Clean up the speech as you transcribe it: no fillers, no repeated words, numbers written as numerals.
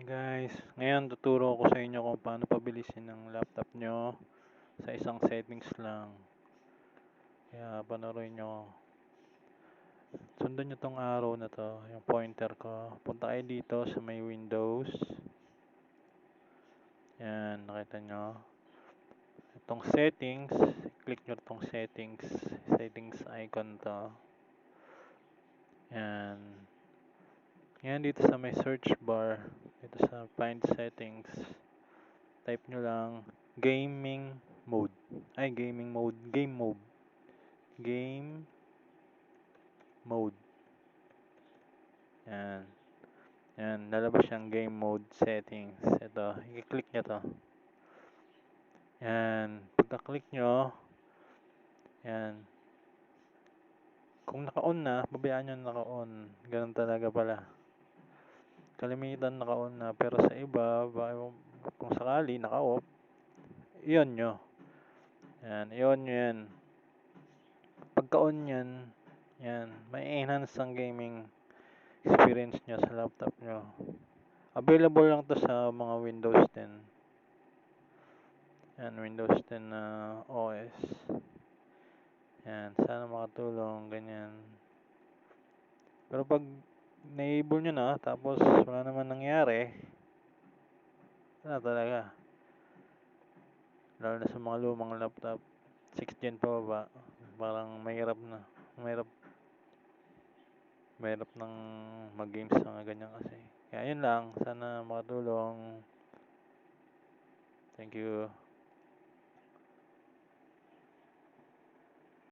Guys, ngayon tuturo ko sa inyo kung paano pabilisin ang laptop nyo sa isang settings lang. Kaya panoorin nyo. Sundan nyo tong arrow na to, yung pointer ko. Punta kayo dito sa may Windows. Yan, nakita nyo. Itong settings, click nyo itong settings icon to. Yan. Yan dito sa may search bar, dito sa find settings. Type nyo lang game mode. Game mode. Yan. Yan, lalabas yung game mode settings. Ito, i-click nyo to. Yan, pagka-click nyo, yan. Kung naka-on na, babayaan nyo naka-on. Ganun talaga pala. Kalimitan naka-on na, pero sa iba, kung sakali naka-off, i-on nyo. Yan, i-on nyo yan. Pagka-on yan, yan, may enhance ang gaming experience nyo sa laptop nyo. Available lang to sa mga Windows 10. Yan, Windows 10 na OS. Yan, sana makatulong, ganyan. Pero pag na-enable nyo na, tapos wala naman nangyari, wala talaga. Lalo na sa mga lumang laptop, 6th gen pa ba, parang mahirap na. Mahirap nang mag-games sa ganyan kasi. Kaya yun lang, sana makatulong. Thank you.